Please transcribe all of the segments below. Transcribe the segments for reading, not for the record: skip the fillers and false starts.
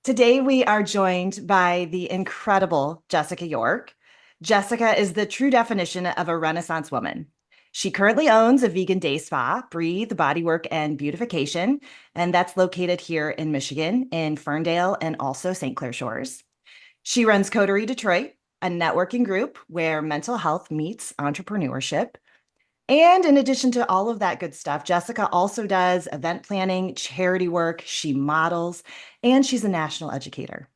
Today, we are joined by the incredible Jessica York. Jessica is the true definition of a Renaissance woman. She currently owns a vegan day spa, Breathe Bodywork and Beautification, and that's located here in Michigan, in Ferndale and also St. Clair Shores. She runs Coterie Detroit, a networking group where mental health meets entrepreneurship. And in addition to all of that good stuff, Jessica also does event planning, charity work, she models, and she's a national educator.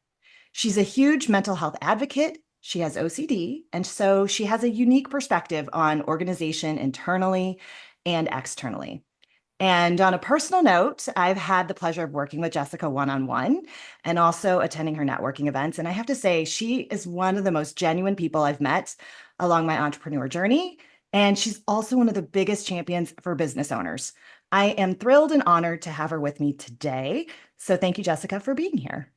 She's a huge mental health advocate. She has OCD, and so she has a unique perspective on organization internally and externally. And on a personal note, I've had the pleasure of working with Jessica one on one and also attending her networking events. And I have to say, she is one of the most genuine people I've met along my entrepreneur journey. And she's also one of the biggest champions for business owners. I am thrilled and honored to have her with me today. So thank you, Jessica, for being here.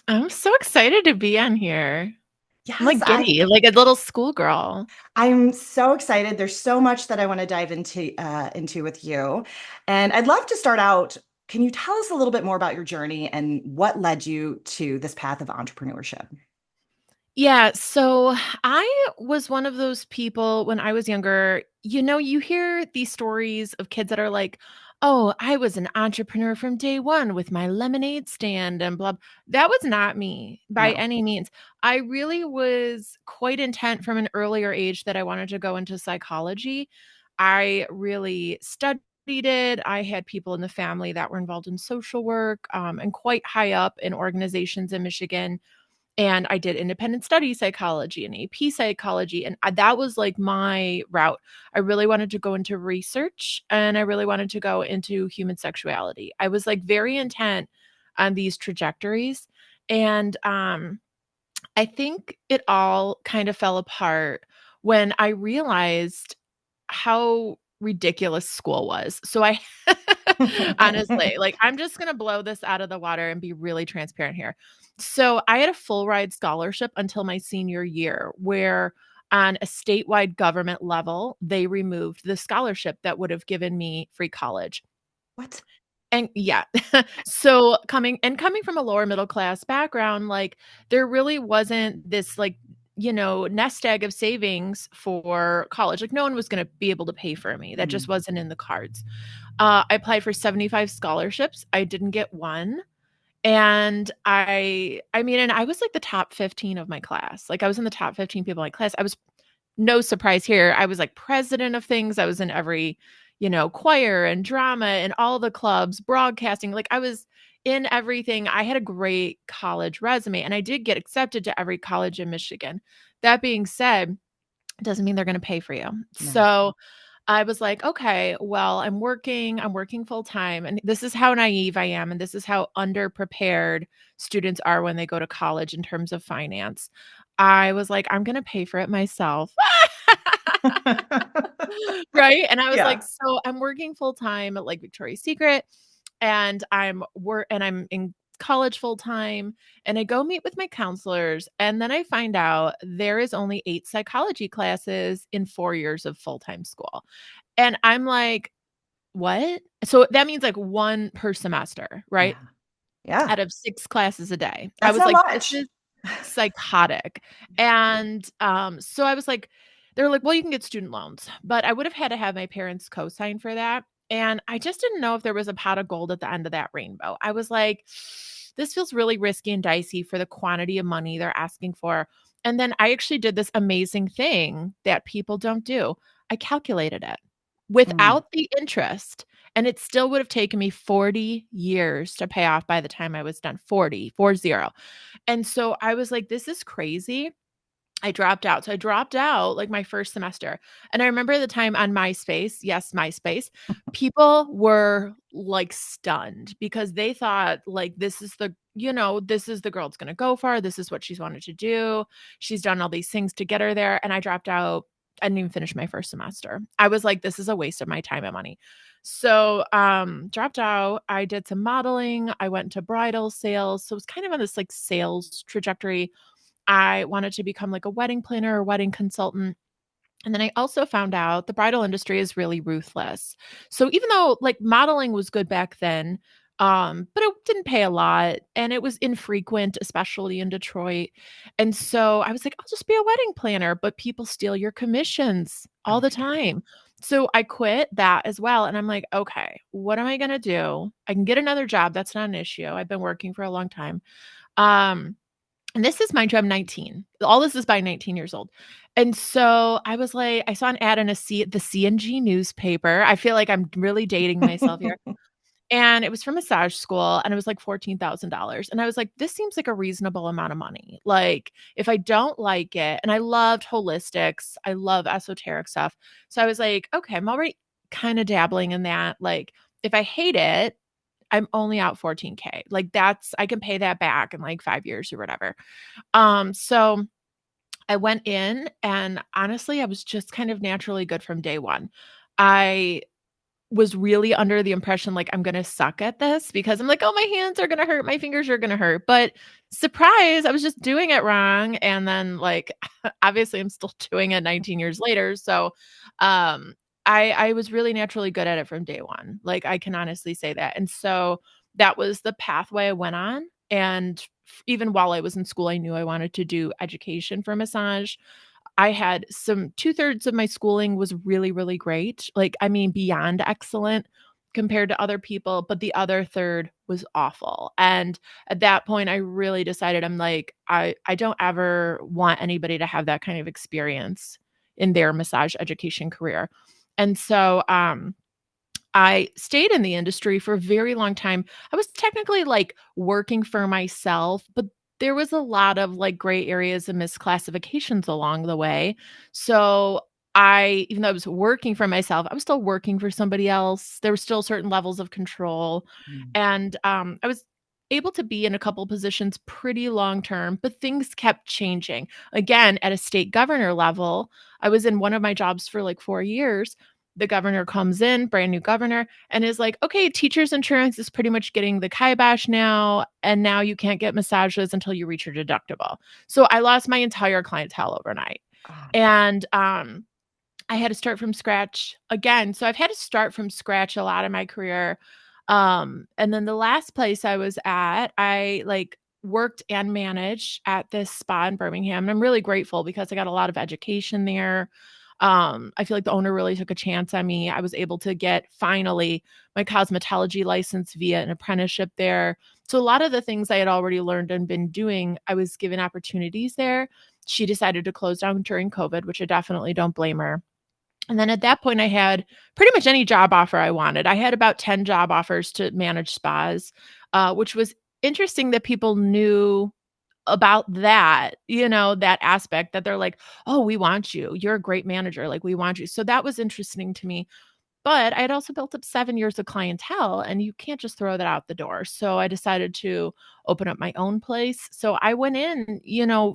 I'm so excited to be on here. I'm Yes, like giddy, like a little schoolgirl. I'm so excited. There's so much that I want to dive into with you. And I'd love to start out. Can you tell us a little bit more about your journey and what led you to this path of entrepreneurship? Yeah, so I was one of those people when I was younger. You hear these stories of kids that are like, "Oh, I was an entrepreneur from day one with my lemonade stand and blah." That was not me by No. any means. I really was quite intent from an earlier age that I wanted to go into psychology. I really studied it. I had people in the family that were involved in social work, and quite high up in organizations in Michigan, and I did independent study psychology and AP psychology. And that was like my route. I really wanted to go into research and I really wanted to go into human sexuality. I was like very intent on these trajectories. And I think it all kind of fell apart when I realized how ridiculous school was. So I honestly, like, I'm just going to blow this out of the water and be really transparent here. So I had a full ride scholarship until my senior year, where on a statewide government level, they removed the scholarship that would have given me free college. What? And yeah. So coming from a lower middle class background, like there really wasn't this like, nest egg of savings for college. Like no one was going to be able to pay for me. That just Mm. wasn't in the cards. I applied for 75 scholarships. I didn't get one. And and I was like the top 15 of my class. Like I was in the top 15 people in my class. I was no surprise here. I was like president of things. I was in every, choir and drama and all the clubs, broadcasting. Like I was in everything. I had a great college resume and I did get accepted to every college in Michigan. That being said, it doesn't mean they're going to pay for you. No. So I was like, okay, well, I'm working full time. And this is how naive I am. And this is how underprepared students are when they go to college in terms of finance. I was like, I'm going to pay for it myself. Right. And I was like, Yeah. so I'm working full time at like Victoria's Secret and I'm in college full time and I go meet with my counselors and then I find out there is only 8 psychology classes in 4 years of full-time school. And I'm like, "What?" So that means like 1 per semester, right? Yeah. Yeah. Out of 6 classes a day. I That's was not like, "This much. is psychotic." And so I was like, they're like, "Well, you can get student loans." But I would have had to have my parents co-sign for that. And I just didn't know if there was a pot of gold at the end of that rainbow. I was like, this feels really risky and dicey for the quantity of money they're asking for. And then I actually did this amazing thing that people don't do. I calculated it Mm. without the interest, and it still would have taken me 40 years to pay off by the time I was done. 40. And so I was like, this is crazy. I dropped out. So I dropped out like my first semester. And I remember the time on MySpace, yes, MySpace, people were like stunned because they thought like this is the girl it's going to go for. This is what she's wanted to do. She's done all these things to get her there. And I dropped out. I didn't even finish my first semester. I was like, this is a waste of my time and money. So dropped out. I did some modeling. I went into bridal sales. So it was kind of on this like sales trajectory. I wanted to become like a wedding planner or wedding consultant. And then I also found out the bridal industry is really ruthless. So even though like modeling was good back then, But it didn't pay a lot and it was infrequent, especially in Detroit. And so I was like, I'll just be a wedding planner, but people steal your commissions Oh all the my God. time. So I quit that as well. And I'm like, okay, what am I going to do? I can get another job. That's not an issue. I've been working for a long time. Um, and this is mind you, I'm 19. All this is by 19 years old. And so I was like, I saw an ad in the CNG newspaper. I feel like I'm really dating myself here. And it was from massage school and it was like $14,000. And I was like, this seems like a reasonable amount of money. Like, if I don't like it, and I loved holistics, I love esoteric stuff. So I was like, okay, I'm already kind of dabbling in that. Like, if I hate it, I'm only out 14K. Like, I can pay that back in like 5 years or whatever. So I went in and honestly, I was just kind of naturally good from day one. I was really under the impression like I'm gonna suck at this because I'm like, oh, my hands are gonna hurt, my fingers are gonna hurt. But surprise, I was just doing it wrong. And then like obviously I'm still doing it 19 years later. So I was really naturally good at it from day one. Like I can honestly say that. And so that was the pathway I went on. And even while I was in school, I knew I wanted to do education for massage. I had some 2/3 of my schooling was really, really great. Like, I mean, beyond excellent compared to other people, but the other third was awful. And at that point, I really decided I'm like, I don't ever want anybody to have that kind of experience in their massage education career. And so, I stayed in the industry for a very long time. I was technically like working for myself, but there was a lot of like gray areas and misclassifications along the way. So even though I was working for myself, I was still working for somebody else. There were still certain levels of control. Mm. And I was able to be in a couple positions pretty long term, but things kept changing. Again, at a state governor level, I was in one of my jobs for like 4 years. The governor comes in, brand new governor, and is like, okay, teachers insurance is pretty much getting the kibosh now. And now you can't get massages until you reach your deductible. So I lost my entire clientele overnight. Oh. And I had to start from scratch again. So I've had to start from scratch a lot of my career. And then the last place I was at, I like worked and managed at this spa in Birmingham. And I'm really grateful because I got a lot of education there. I feel like the owner really took a chance on me. I was able to get finally my cosmetology license via an apprenticeship there. So a lot of the things I had already learned and been doing, I was given opportunities there. She decided to close down during COVID, which I definitely don't blame her. And then at that point, I had pretty much any job offer I wanted. I had about 10 job offers to manage spas, which was interesting that people knew about that, that aspect that they're like, oh, we want you. You're a great manager. Like, we want you. So that was interesting to me. But I had also built up 7 years of clientele, and you can't just throw that out the door. So I decided to open up my own place. So I went in,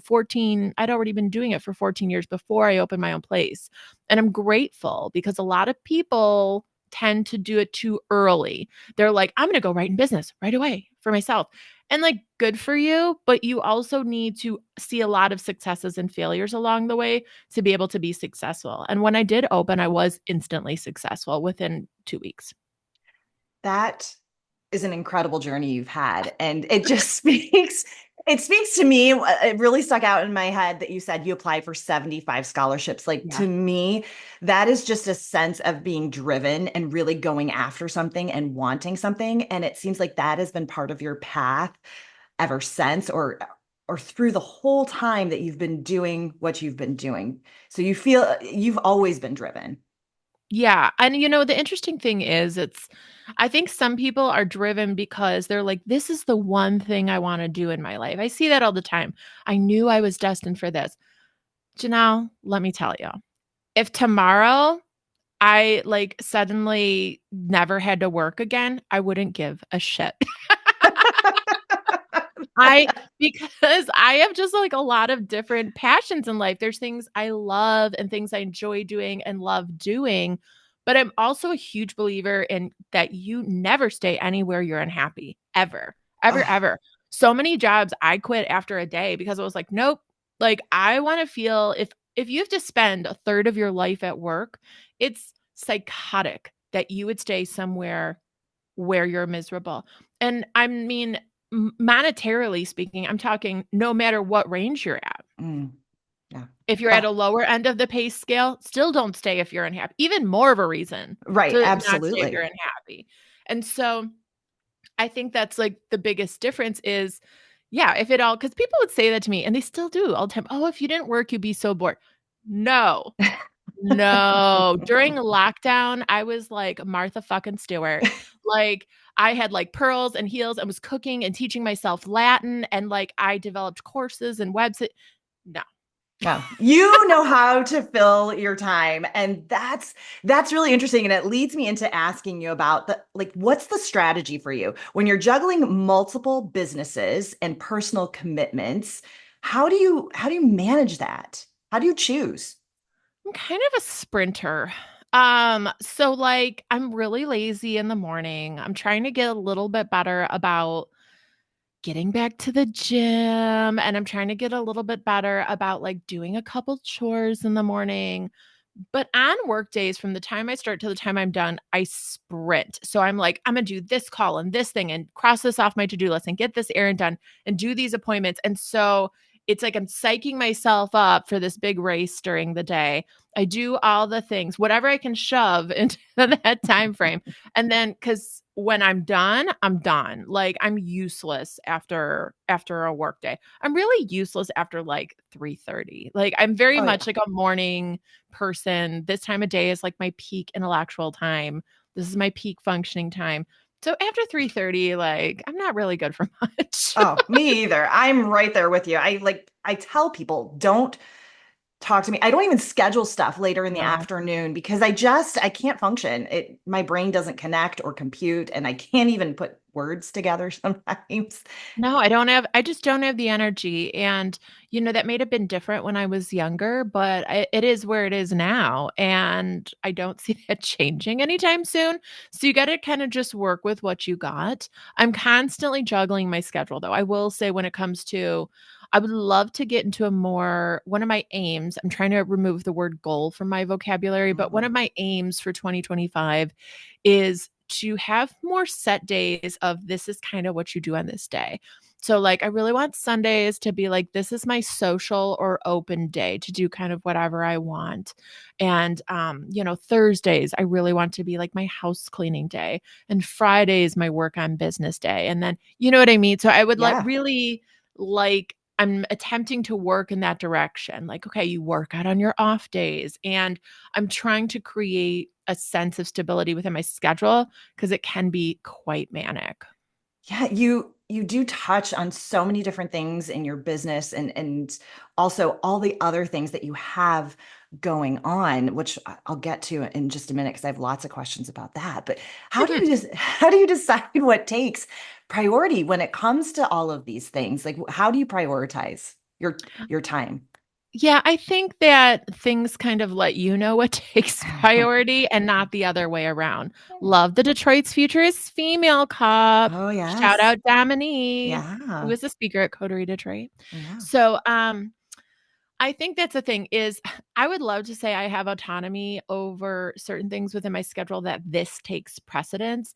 14, I'd already been doing it for 14 years before I opened my own place. And I'm grateful because a lot of people tend to do it too early. They're like, I'm going to go right in business right away for myself. And like, good for you, but you also need to see a lot of successes and failures along the way to be able to be successful. And when I did open, I was instantly successful within 2 weeks. That is an incredible journey you've had. And it just it speaks to me. It really stuck out in my head that you said you applied for 75 scholarships. Like Yeah. to me, that is just a sense of being driven and really going after something and wanting something. And it seems like that has been part of your path ever since, or through the whole time that you've been doing what you've been doing. So you feel you've always been driven. Yeah. And the interesting thing is I think some people are driven because they're like, this is the one thing I want to do in my life. I see that all the time. I knew I was destined for this. Janelle, let me tell you, if tomorrow I like suddenly never had to work again, I wouldn't give a shit. I Because I have just like a lot of different passions in life. There's things I love and things I enjoy doing and love doing, but I'm also a huge believer in that you never stay anywhere you're unhappy ever. Ever Oh, ever. So many jobs I quit after a day because I was like, nope. Like I want to feel if you have to spend a third of your life at work, it's psychotic that you would stay somewhere where you're miserable. And I mean, monetarily speaking, I'm talking no matter what range you're at. Mm, yeah. If you're at But a lower end of the pay scale, still don't stay if you're unhappy. Even more of a reason right, to not stay if you're absolutely. unhappy. And so I think that's like the biggest difference is, yeah, if it all, because people would say that to me and they still do all the time. Oh, if you didn't work, you'd be so bored. No, no. During lockdown, I was like Martha fucking Stewart. Like I had like pearls and heels and was cooking and teaching myself Latin and like I developed courses and websites. No. No, you know how to fill your time. And that's really interesting. And it leads me into asking you about the like what's the strategy for you when you're juggling multiple businesses and personal commitments? How do you manage that? How do you choose? I'm kind of a sprinter. So like I'm really lazy in the morning. I'm trying to get a little bit better about getting back to the gym and I'm trying to get a little bit better about like doing a couple chores in the morning. But on work days, from the time I start to the time I'm done, I sprint. So I'm like, I'm going to do this call and this thing and cross this off my to do list and get this errand done and do these appointments. And so it's like I'm psyching myself up for this big race during the day. I do all the things, whatever I can shove into that time frame. And then because when I'm done, I'm done. Like I'm useless after a work day. I'm really useless after like 3:30. Like I'm very Oh much yeah. like a morning person. This time of day is like my peak intellectual time. This is my peak functioning time. So after 3:30, like I'm not really good for much. Oh, me either. I'm right there with you. I tell people don't talk to me. I don't even schedule stuff later in the No. afternoon because I can't function. My brain doesn't connect or compute and I can't even put words together sometimes. No, I just don't have the energy. And, that may have been different when I was younger, but it is where it is now. And I don't see that changing anytime soon. So you got to kind of just work with what you got. I'm constantly juggling my schedule, though. I will say, when it comes to, I would love to get into one of my aims. I'm trying to remove the word goal from my vocabulary, but one Mm. of my aims for 2025 is to have more set days of this is kind of what you do on this day. So like I really want Sundays to be like this is my social or open day to do kind of whatever I want. And Thursdays I really want to be like my house cleaning day and Fridays my work on business day. And then you know what I mean? So I would like Yeah. really like I'm attempting to work in that direction. Like, okay, you work out on your off days. And I'm trying to create a sense of stability within my schedule because it can be quite manic. Yeah, you do touch on so many different things in your business and also all the other things that you have going on, which I'll get to in just a minute because I have lots of questions about that. But how do you decide what takes priority when it comes to all of these things? Like how do you prioritize your time? Yeah, I think that things kind of let you know what takes priority and not the other way around. Love the Detroit's Futurist Female Cup. Oh Shout yes. out Dominique, who Yeah. was a speaker at Coterie Detroit. Yeah. So, I think that's the thing is I would love to say I have autonomy over certain things within my schedule that this takes precedence.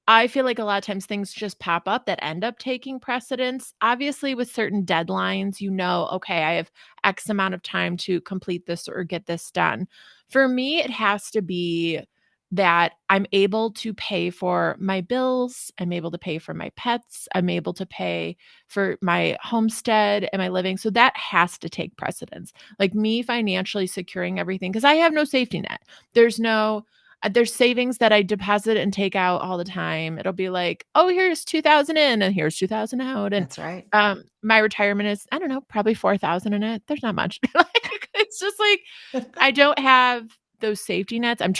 I feel like a lot of times things just pop up that end up taking precedence. Obviously, with certain deadlines, okay, I have X amount of time to complete this or get this done. For me, it has to be that I'm able to pay for my bills, I'm able to pay for my pets, I'm able to pay for my homestead and my living. So that has to take precedence. Like me financially securing everything because I have no safety net. There's no there's savings that I deposit and take out all the time. It'll be like, "Oh, here's 2,000 in and here's 2,000 out." And That's right. my retirement is, I don't know, probably 4,000 in it. There's not much. Like, it's just like I don't have those safety nets. I'm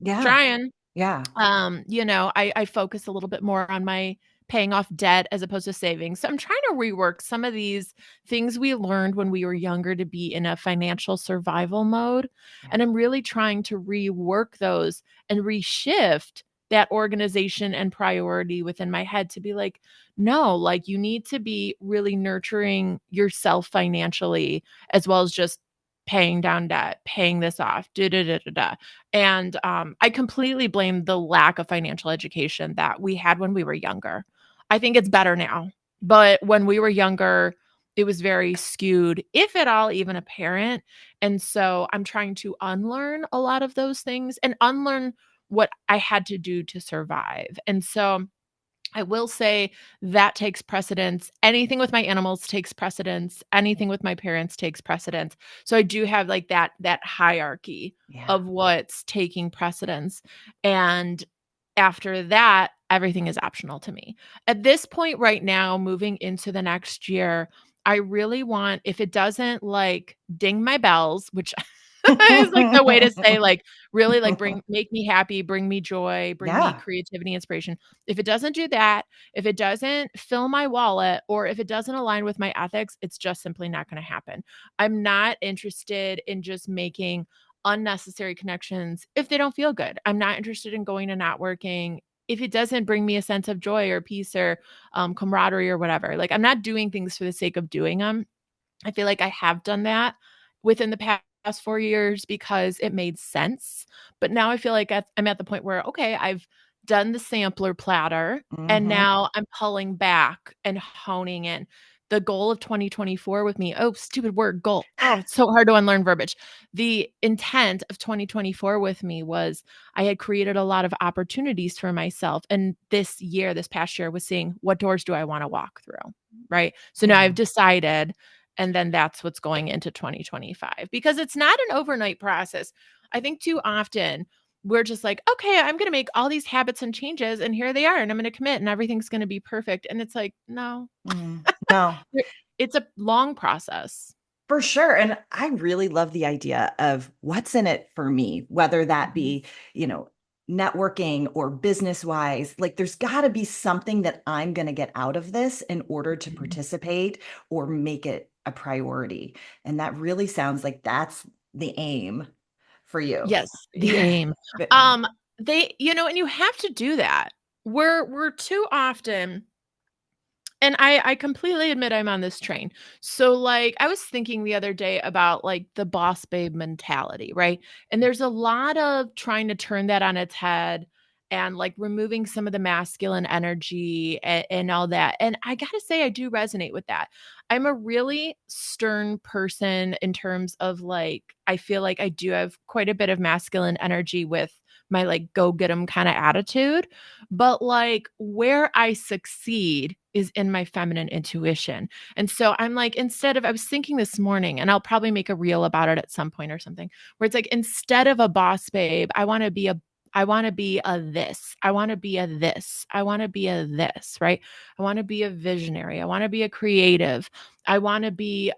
Yeah. trying. Yeah. I focus a little bit more on my paying off debt as opposed to savings. So I'm trying to rework some of these things we learned when we were younger to be in a financial survival mode. Yeah. And I'm really trying to rework those and reshift that organization and priority within my head to be like, no, like you need to be really nurturing yourself financially as well as just paying down debt, paying this off, da da da da da. And I completely blame the lack of financial education that we had when we were younger. I think it's better now, but when we were younger, it was very skewed, if at all, even apparent. And so I'm trying to unlearn a lot of those things and unlearn what I had to do to survive. And so I will say that takes precedence. Anything with my animals takes precedence. Anything with my parents takes precedence. So I do have like that hierarchy Yeah. of what's taking precedence. And after that, everything is optional to me. At this point right now, moving into the next year, I really want, if it doesn't like ding my bells, which is like the way to say like really like make me happy, bring me joy, bring me Yeah. creativity, inspiration. If it doesn't do that, if it doesn't fill my wallet, or if it doesn't align with my ethics, it's just simply not going to happen. I'm not interested in just making unnecessary connections if they don't feel good. I'm not interested in going and not working if it doesn't bring me a sense of joy or peace or camaraderie or whatever. Like I'm not doing things for the sake of doing them. I feel like I have done that within the past 4 years because it made sense. But now I feel like I'm at the point where, okay, I've done the sampler platter and Hmm. now I'm pulling back and honing in. The goal of 2024 with me, oh, stupid word, goal. Oh, it's so hard to unlearn verbiage. The intent of 2024 with me was I had created a lot of opportunities for myself. And this past year was seeing what doors do I want to walk through? Right. So now Yeah. I've decided, and then that's what's going into 2025 because it's not an overnight process. I think too often we're just like, okay, I'm going to make all these habits and changes, and here they are, and I'm going to commit, and everything's going to be perfect. And it's like, no, No. it's a long process. For sure. And I really love the idea of what's in it for me, whether that Mhm. be, you know, networking or business wise. Like there's got to be something that I'm going to get out of this in order to Mhm. participate or make it a priority. And that really sounds like that's the aim for you. Yes, the Yeah. aim. But- Um, and you have to do that. We're too often. And I completely admit I'm on this train. So, like, I was thinking the other day about like the boss babe mentality, right? And there's a lot of trying to turn that on its head and like removing some of the masculine energy and all that. And I got to say, I do resonate with that. I'm a really stern person in terms of like, I feel like I do have quite a bit of masculine energy with my like go get 'em kind of attitude. But like where I succeed is in my feminine intuition. And so I'm like, I was thinking this morning, and I'll probably make a reel about it at some point or something, where it's like, instead of a boss babe, I want to be a this. I want to be a this. I want to be a this, right? I want to be a visionary. I want to be a creative. I want to be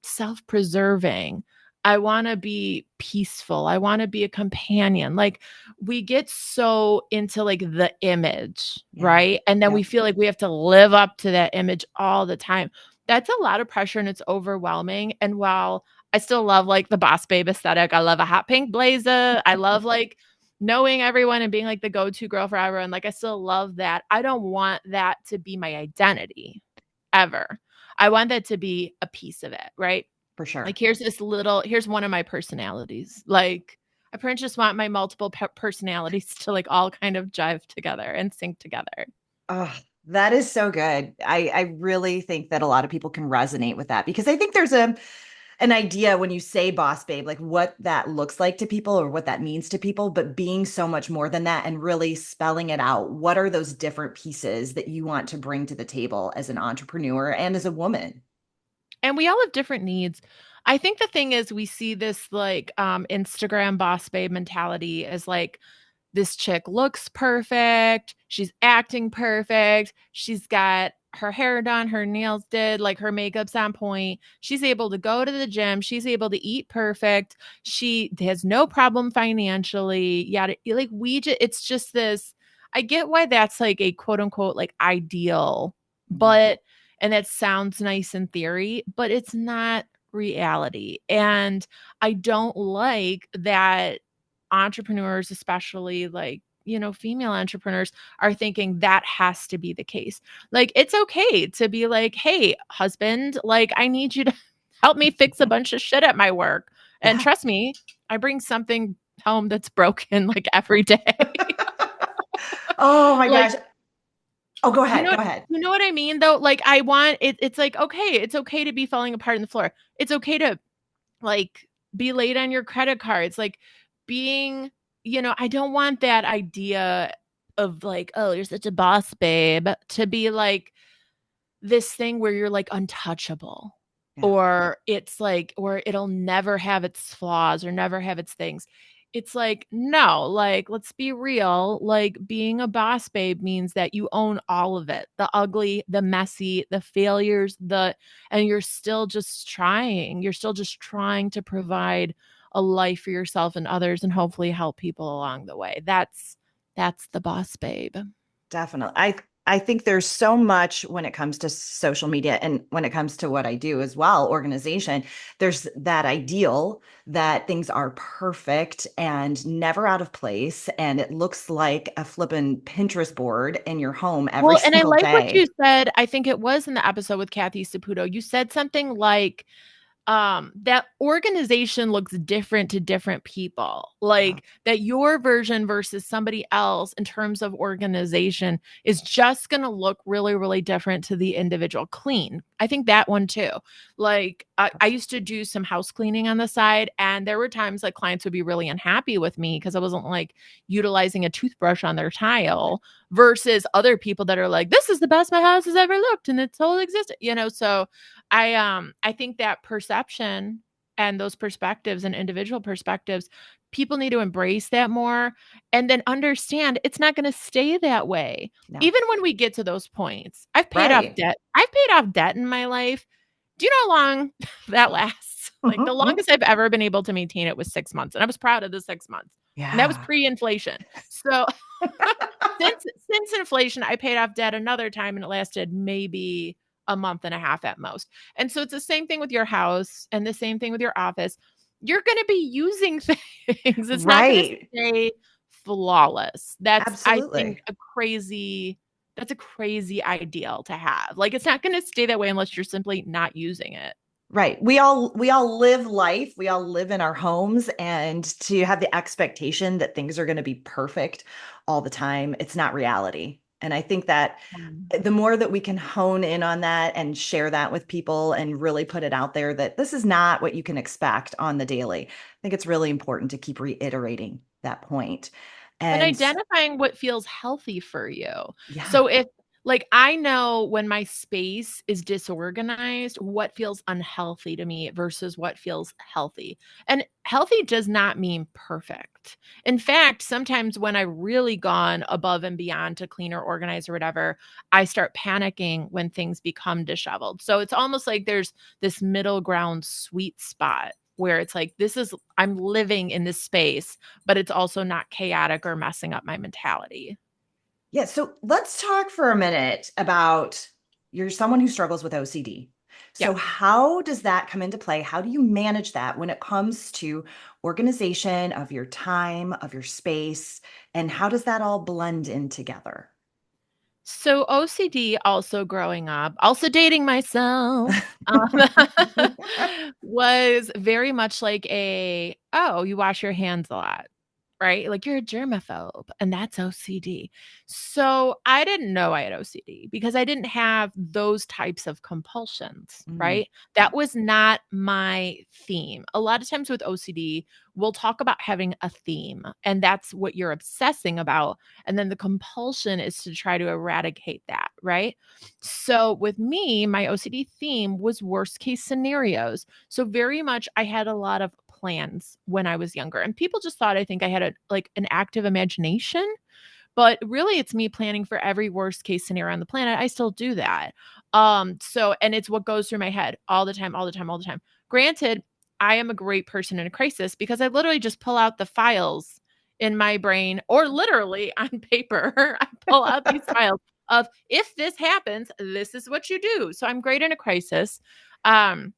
self-preserving. I want to be peaceful. I want to be a companion. Like we get so into like the image, Yeah. right? And then Yeah. we feel like we have to live up to that image all the time. That's a lot of pressure and it's overwhelming. And while I still love like the boss babe aesthetic, I love a hot pink blazer. I love like knowing everyone and being like the go-to girl for everyone. Like I still love that. I don't want that to be my identity ever. I want that to be a piece of it, right? For sure. Like here's one of my personalities. Like I pretty much just want my multiple personalities to like all kind of jive together and sync together. Oh, that is so good. I really think that a lot of people can resonate with that because I think there's an idea when you say boss babe, like what that looks like to people or what that means to people, but being so much more than that and really spelling it out. What are those different pieces that you want to bring to the table as an entrepreneur and as a woman? And we all have different needs. I think the thing is we see this like Instagram boss babe mentality as like this chick looks perfect. She's acting perfect. She's got her hair done, her nails did, like her makeup's on point. She's able to go to the gym. She's able to eat perfect. She has no problem financially. Yada, like it's just this. I get why that's like a quote unquote like ideal, Mhm. but, and that sounds nice in theory, but it's not reality. And I don't like that entrepreneurs, especially like, female entrepreneurs, are thinking that has to be the case. Like, it's okay to be like, hey, husband, like, I need you to help me fix a bunch of shit at my work. And Yeah. trust me, I bring something home that's broken like every day. Oh my Like, gosh. Oh, go you ahead. know Go what ahead. you know what I mean though? Like I want it's like, okay, it's okay to be falling apart on the floor. It's okay to like be late on your credit cards. Like being, I don't want that idea of like, oh, you're such a boss babe to be like this thing where you're like untouchable Yeah. or it's like or it'll never have its flaws or never have its things. It's like, no, like let's be real. Like being a boss babe means that you own all of it. The ugly, the messy, the failures, and you're still just trying. You're still just trying to provide a life for yourself and others and hopefully help people along the way. That's the boss babe. Definitely. I think there's so much when it comes to social media and when it comes to what I do as well, organization. There's that ideal that things are perfect and never out of place. And it looks like a flippin' Pinterest board in your home every Well, and I single like what you day. said, I think it was in the episode with Kathy Saputo. You said something like, that organization looks different to different people. Yeah. Like that your version versus somebody else in terms of organization is just going to look really, really different to the individual. Clean. I think that one too. Like I used to do some house cleaning on the side, and there were times like clients would be really unhappy with me because I wasn't like utilizing a toothbrush on their tile versus other people that are like, this is the best my house has ever looked and it's whole existed. So I think that perception and those perspectives and individual perspectives, people need to embrace that more and then understand it's not going to stay that way. No. Even when we get to those points. I've paid off Right. debt. I've paid off debt in my life. Do you know how long that lasts? Like the longest I've ever been able to maintain it was 6 months, and I was proud of the 6 months. And that was Yeah. pre-inflation. So since inflation, I paid off debt another time and it lasted maybe a month and a half at most. And so it's the same thing with your house and the same thing with your office. You're going to be using things. It's not going to Right. stay flawless. That's I think Absolutely. that's a crazy ideal to have. Like it's not going to stay that way unless you're simply not using it. Right. We all live life. We all live in our homes, and to have the expectation that things are going to be perfect all the time, it's not reality. And I think that the more that we can hone in on that and share that with people and really put it out there that this is not what you can expect on the daily. I think it's really important to keep reiterating that point. And And identifying what feels healthy for you. yeah, So if like I know when my space is disorganized, what feels unhealthy to me versus what feels healthy. And healthy does not mean perfect. In fact, sometimes when I've really gone above and beyond to clean or organize or whatever, I start panicking when things become disheveled. So it's almost like there's this middle ground sweet spot where it's like, I'm living in this space but it's also not chaotic or messing up my mentality. yeah. So let's talk for a minute about you're someone who struggles with OCD. Yeah. So, how does that come into play? How do you manage that when it comes to organization of your time, of your space, and how does that all blend in together? So OCD also growing up, also dating myself, was very much like oh, you wash your hands a lot. Right? Like you're a germaphobe and that's OCD. So I didn't know I had OCD because I didn't have those types of compulsions, Mm, right? That was not my theme. A lot of times with OCD, we'll talk about having a theme and that's what you're obsessing about. And then the compulsion is to try to eradicate that, right? So with me, my OCD theme was worst case scenarios. So very much I had a lot of plans when I was younger. And people just thought I think I had an active imagination, but really it's me planning for every worst case scenario on the planet. I still do that. So and it's what goes through my head all the time, all the time, all the time. Granted, I am a great person in a crisis because I literally just pull out the files in my brain or literally on paper. I pull out these files of if this happens, this is what you do. So I'm great in a crisis. Um,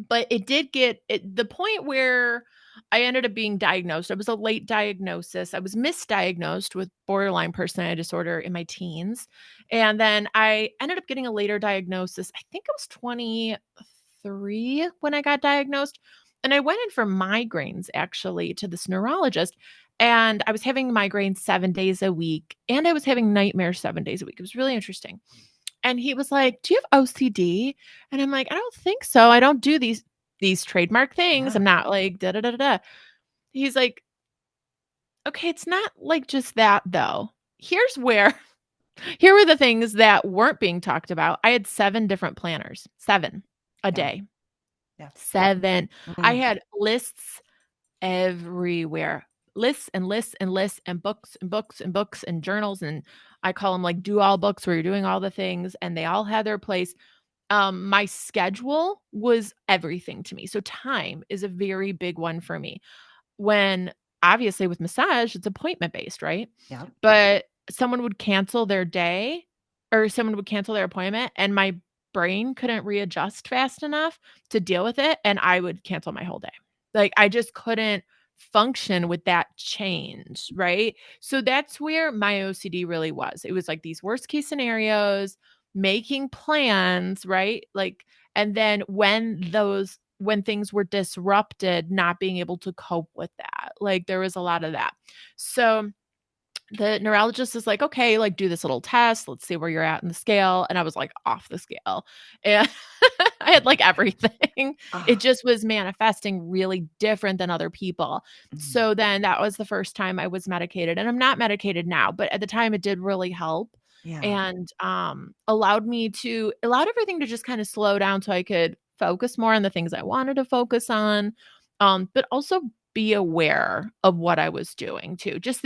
but it did get the point where I ended up being diagnosed. It was a late diagnosis. I was misdiagnosed with borderline personality disorder in my teens. And then I ended up getting a later diagnosis. I think I was 23 when I got diagnosed. And I went in for migraines actually to this neurologist. And I was having migraines 7 days a week. And I was having nightmares 7 days a week. It was really interesting. And he was like, "Do you have OCD?" And I'm like, "I don't think so. I don't do these trademark things. Yeah. I'm not like da da da da." Da." He's like, "Okay, it's not like just that though. Here's where here were the things that weren't being talked about. I had 7 different planners, 7 a Yeah. day. Yeah. 7. I Mm. had lists everywhere. Lists and lists and lists and books and books and books and journals, and I call them like do all books where you're doing all the things, and they all had their place. My schedule was everything to me. So time is a very big one for me. When obviously with massage, it's appointment based, right? Yeah. But someone would cancel their day or someone would cancel their appointment and my brain couldn't readjust fast enough to deal with it and I would cancel my whole day. Like I just couldn't function with that change, right? So that's where my OCD really was. It was like these worst case scenarios, making plans, right? Like and then when things were disrupted, not being able to cope with that. Like there was a lot of that. So the neurologist is like, okay, like do this little test. Let's see where you're at in the scale. And I was like off the scale. And I had like everything. It Oh, just was manifesting really different than other people. mm. So then that was the first time I was medicated. And I'm not medicated now, but at the time it did really help Yeah. and allowed everything to just kind of slow down so I could focus more on the things I wanted to focus on. But also be aware of what I was doing too. Just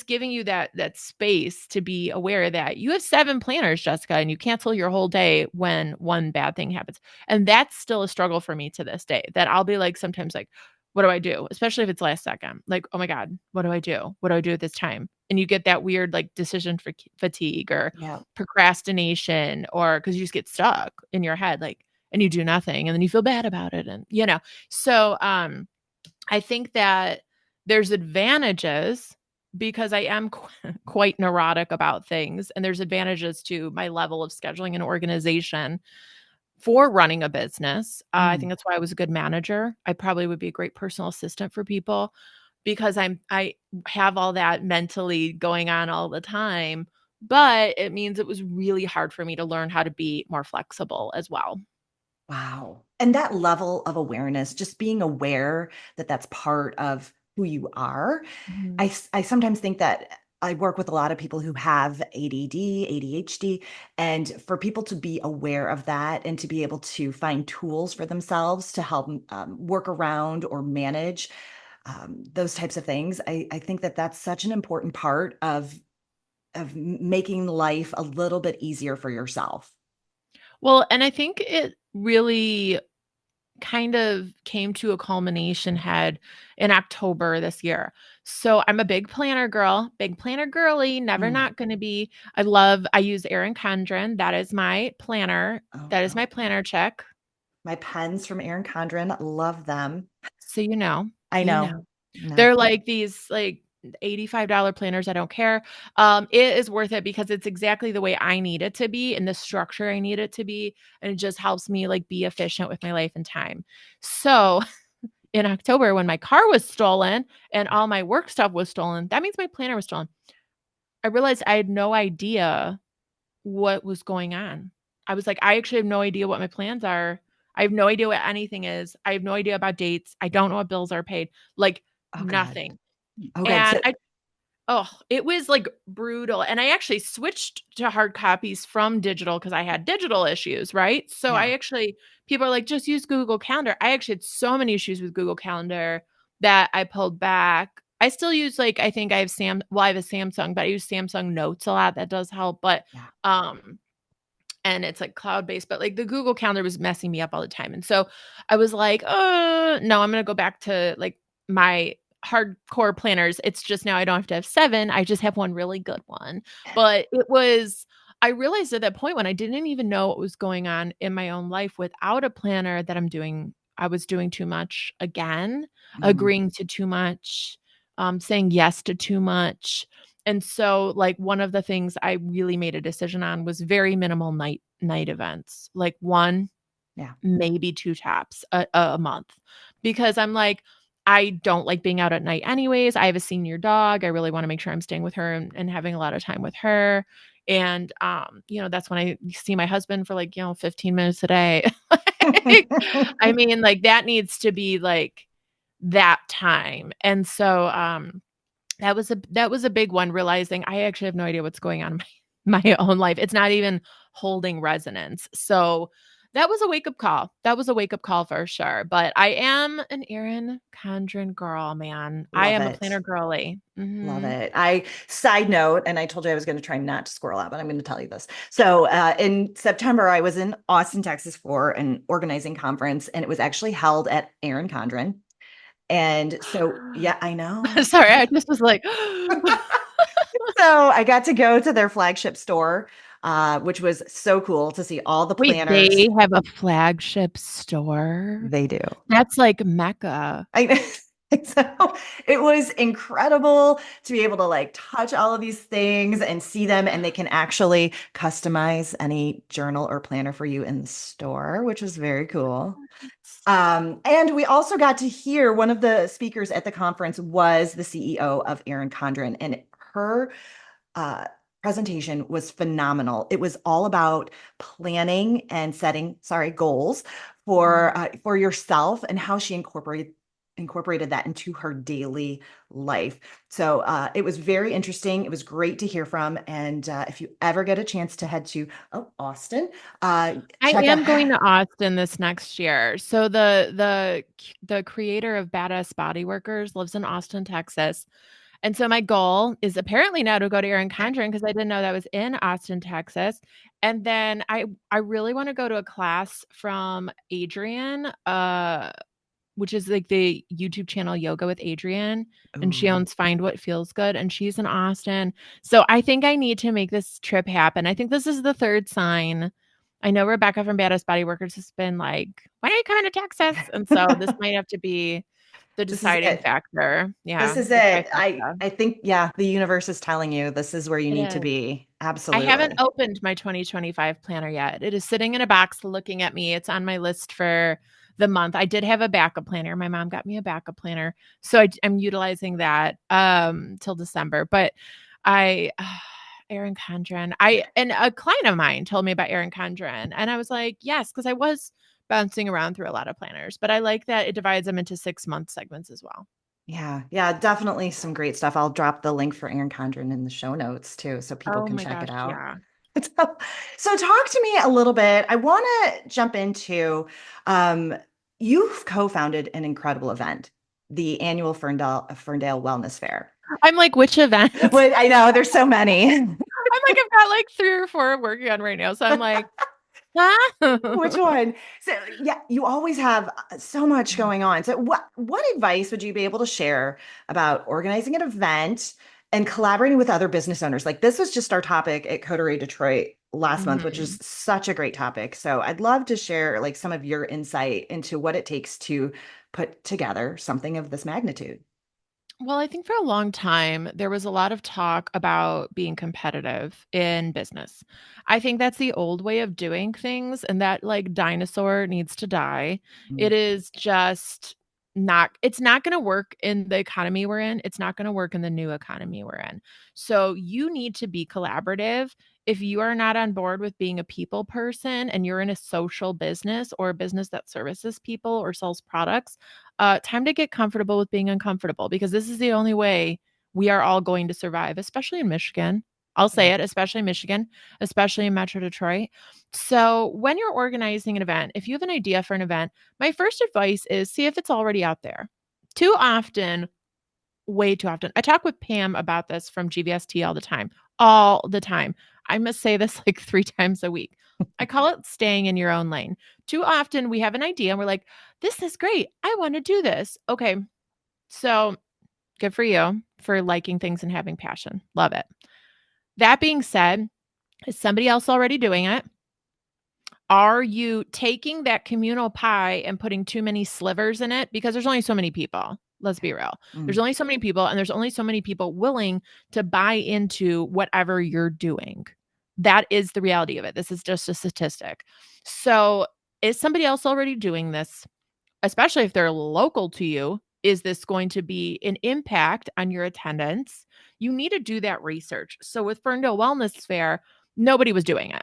giving you that space to be aware that you have 7 planners, Jessica, and you cancel your whole day when one bad thing happens. And that's still a struggle for me to this day. That I'll be like sometimes like, what do I do? Especially if it's last second. Like, oh my God, what do I do? What do I do at this time? And you get that weird like decision fatigue or Yeah. procrastination or because you just get stuck in your head, like, and you do nothing and then you feel bad about it. And so I think that there's advantages because I am quite neurotic about things, and there's advantages to my level of scheduling and organization for running a business. I think Mm. that's why I was a good manager. I probably would be a great personal assistant for people because I have all that mentally going on all the time, but it means it was really hard for me to learn how to be more flexible as well. Wow. And that level of awareness, just being aware that that's part of who you are. Mhm. I sometimes think that I work with a lot of people who have ADD, ADHD, and for people to be aware of that and to be able to find tools for themselves to help work around or manage those types of things, I think that that's such an important part of making life a little bit easier for yourself. Well, and I think it really kind of came to a culmination head in October this year. So I'm a big planner girl, big planner girly, never Mm. not going to be. I use Erin Condren. That is my planner. Oh, That is my oh. planner check. My pens from Erin Condren, love them. So you know, I you know. know. No. They're like these like $85 planners. I don't care. It is worth it because it's exactly the way I need it to be and the structure I need it to be. And it just helps me like be efficient with my life and time. So in October when my car was stolen and all my work stuff was stolen, that means my planner was stolen. I realized I had no idea what was going on. I was like, I actually have no idea what my plans are. I have no idea what anything is. I have no idea about dates. I don't know what bills are paid. Like Oh, good. nothing. Oh, good. And So, it was like brutal. And I actually switched to hard copies from digital because I had digital issues, right? So yeah. people are like, just use Google Calendar. I actually had so many issues with Google Calendar that I pulled back. I still use like, I think I have I have a Samsung, but I use Samsung Notes a lot. That does help. But, Yeah. um, and it's like cloud based, but like the Google Calendar was messing me up all the time. And so I was like, no, I'm going to go back to like my hardcore planners. It's just now I don't have to have 7. I just have one really good one. But I realized at that point when I didn't even know what was going on in my own life without a planner that I was doing too much again, Mm. agreeing to too much, saying yes to too much. And so like one of the things I really made a decision on was very minimal night events, like 1, Yeah. maybe 2 tops a month. because I'm like, I don't like being out at night anyways. I have a senior dog. I really want to make sure I'm staying with her and having a lot of time with her. And that's when I see my husband for like, 15 minutes a day. Like, I mean, like that needs to be like that time. And so that was a big one, realizing I actually have no idea what's going on in my own life. It's not even holding resonance. So that was a wake-up call. That was a wake-up call for sure. But I am an Erin Condren girl, man. I Love am a it. planner girly. Love Mhm. it. Side note, and I told you I was going to try not to squirrel out, but I'm going to tell you this. So, in September, I was in Austin, Texas for an organizing conference, and it was actually held at Erin Condren. And so, yeah, I know. Sorry, I just was like, So I got to go to their flagship store, which was so cool to see all the wait, planners. they have a flagship store? They do. That's like Mecca. I so it was incredible to be able to like touch all of these things and see them, and they can actually customize any journal or planner for you in the store, which was very cool. And we also got to hear one of the speakers at the conference was the CEO of Erin Condren, and her uh, presentation was phenomenal. It was all about planning and setting, sorry, goals Mhm. for yourself and how she incorporated that into her daily life. So it was very interesting. It was great to hear from. And if you ever get a chance to head to Austin, I check out. am going to Austin this next year. So the creator of Badass Body Workers lives in Austin, Texas. And so my goal is apparently now to go to Erin Condren because I didn't know that was in Austin, Texas. And then I really want to go to a class from Adrienne, which is like the YouTube channel Yoga with Adrienne, and she Ooh, owns Find What Feels Good, and she's in Austin. So I think I need to make this trip happen. I think this is the third sign. I know Rebecca from Badass Body Workers has been like, "When are you coming to Texas?" And so this might have to be the this is deciding it. factor. This Yeah, is the it. trifecta. I think, yeah, the universe is telling you this is where you It need to is. be. I haven't Absolutely. opened my 2025 planner yet. It is sitting in a box looking at me. It's on my list for the month. I did have a backup planner. My mom got me a backup planner. So I'm utilizing that till December. But I Erin Condren. And a client of mine told me about Erin Condren. And I was like, yes, because I was bouncing around through a lot of planners. But I like that it divides them into 6 month segments as well. Yeah, yeah, definitely some great stuff. I'll drop the link for Aaron Condren in the show notes too, so people Oh can my check it gosh, out. yeah. So, so talk to me a little bit. I want to jump into um, you've co-founded an incredible event, the annual Ferndale Wellness Fair. I'm like, which event? But I know there's so many. I'm like, I've got like 3 or 4 I'm working on right now. So I'm like, huh? Which one? So yeah, you always have so much going on. So what advice would you be able to share about organizing an event and collaborating with other business owners? Like this was just our topic at Coterie Detroit last month, which is Mhm. such a great topic. So I'd love to share like some of your insight into what it takes to put together something of this magnitude. Well, I think for a long time, there was a lot of talk about being competitive in business. I think that's the old way of doing things, and that like dinosaur needs to die. Mm, It is just it's not going to work in the economy we're in. It's not going to work in the new economy we're in. So you need to be collaborative. If you are not on board with being a people person and you're in a social business or a business that services people or sells products, time to get comfortable with being uncomfortable because this is the only way we are all going to survive, especially in Michigan. I'll say yeah. it, especially in Michigan, especially in Metro Detroit. So, when you're organizing an event, if you have an idea for an event, my first advice is see if it's already out there. Too often, way too often. I talk with Pam about this from GVST all the time. I must say this like 3 times a week. I call it staying in your own lane. Too often we have an idea and we're like, this is great. I want to do this. Okay. So good for you for liking things and having passion. Love it. That being said, is somebody else already doing it? Are you taking that communal pie and putting too many slivers in it? Because there's only so many people. Let's be real. There's Mm, only so many people, and there's only so many people willing to buy into whatever you're doing. That is the reality of it. This is just a statistic. So, is somebody else already doing this? especially if they're local to you, is this going to be an impact on your attendance? You need to do that research. So with Ferndale Wellness Fair, nobody was doing it.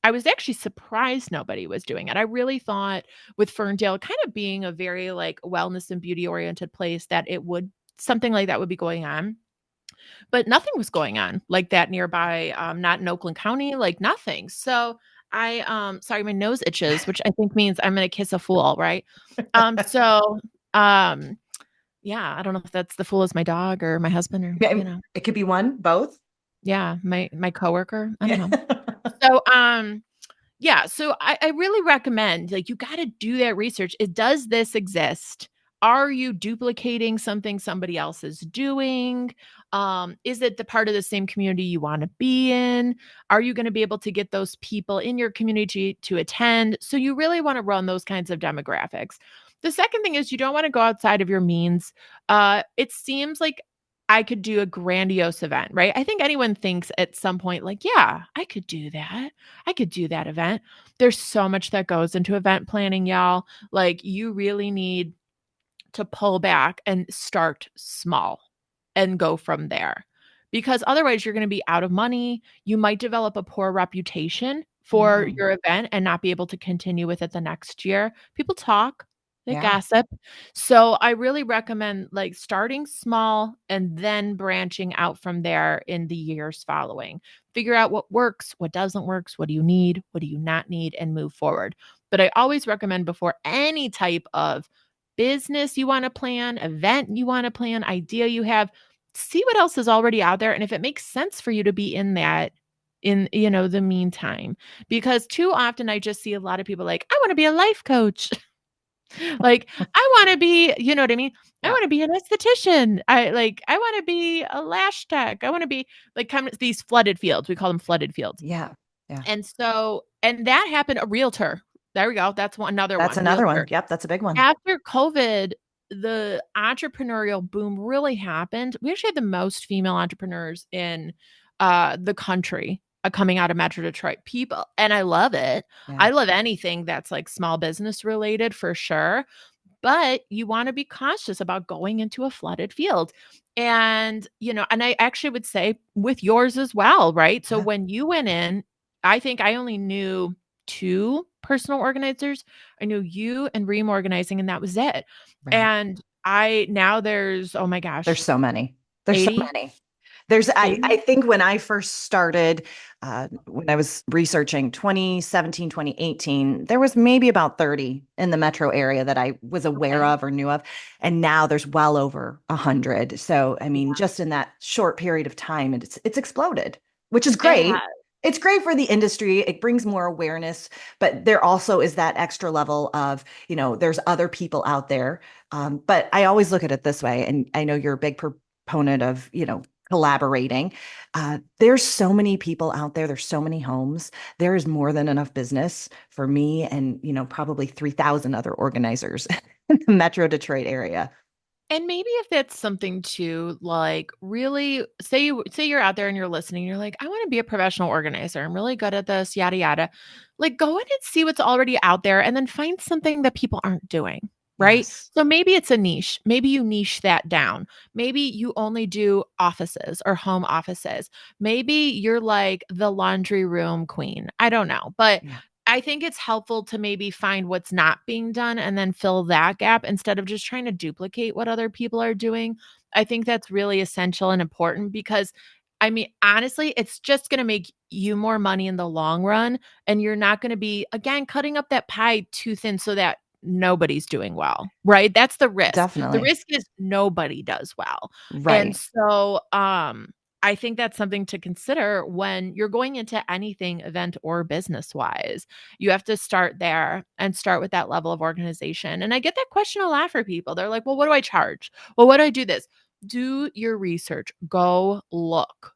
I was actually surprised nobody was doing it. I really thought with Ferndale kind of being a very like wellness and beauty oriented place that it would something like that would be going on, but nothing was going on like that nearby, not in Oakland County, like nothing. So sorry, my nose itches, which I think means I'm gonna kiss a fool, right? So um yeah, I don't know if that's the fool is my dog or my husband or Yeah, it could be one, both. yeah, my coworker. I don't Yeah. know. So yeah, so I really recommend like you got to do that research. It does this exist? Are you duplicating something somebody else is doing? Is it the part of the same community you want to be in? Are you going to be able to get those people in your community to attend? So you really want to run those kinds of demographics. The second thing is you don't want to go outside of your means. It seems like I could do a grandiose event, right? I think anyone thinks at some point, like, yeah, I could do that. I could do that event. There's so much that goes into event planning, y'all. Like, you really need to pull back and start small and go from there. Because otherwise, you're going to be out of money. You might develop a poor reputation for Mm, your event and not be able to continue with it the next year. People talk, they yeah. gossip. So I really recommend like starting small and then branching out from there in the years following. Figure out what works, what doesn't work, what do you need, what do you not need, and move forward. But I always recommend before any type of business you want to plan, event you want to plan, idea you have, see what else is already out there and if it makes sense for you to be in that in the meantime. Because too often I just see a lot of people like, I want to be a life coach. Like, I want to be, you know what I mean? I Yeah. want to be an esthetician. I want to be a lash tech. I want to be like kind of these flooded fields. We call them flooded fields. Yeah. Yeah. And that happened, a realtor. There we go. That's another That's one, another one. realtor. Yep. That's a big one. After COVID, the entrepreneurial boom really happened. We actually had the most female entrepreneurs in the country coming out of Metro Detroit. People, and I love it. Yeah. I love anything that's like small business related for sure. But you want to be cautious about going into a flooded field. And I actually would say with yours as well, right? So Yeah. when you went in, I think I only knew two personal organizers. I knew you and Ream Organizing, and that was it. Right. And now there's, oh my gosh, There's so many. There's so 80, many. I 80. think when I first started, when I was researching 2017, 2018, there was maybe about 30 in the metro area that I was aware Okay. of or knew of. And now there's well over 100. So, I mean, Yeah. just in that short period of time, it's exploded, which is It great. has. It's great for the industry. It brings more awareness, but there also is that extra level of, there's other people out there. But I always look at it this way, and I know you're a big proponent of, collaborating. There's so many people out there. There's so many homes. There is more than enough business for me and, probably 3,000 other organizers in the Metro Detroit area. And maybe if that's something to like really say you're out there and you're listening, you're like, I want to be a professional organizer. I'm really good at this, yada yada. Like go in and see what's already out there and then find something that people aren't doing. Right. Yes. So maybe it's a niche. Maybe you niche that down. Maybe you only do offices or home offices. Maybe you're like the laundry room queen. I don't know. But Yeah, I think it's helpful to maybe find what's not being done and then fill that gap instead of just trying to duplicate what other people are doing. I think that's really essential and important because I mean, honestly, it's just going to make you more money in the long run. And you're not going to be, again, cutting up that pie too thin so that nobody's doing well, right? That's the risk. The definitely. risk is nobody does well. And Right. so, I think that's something to consider when you're going into anything event or business wise. You have to start there and start with that level of organization. And I get that question a lot for people. They're like, well, what do I charge? Well, what do I do this? Do your research. Go look.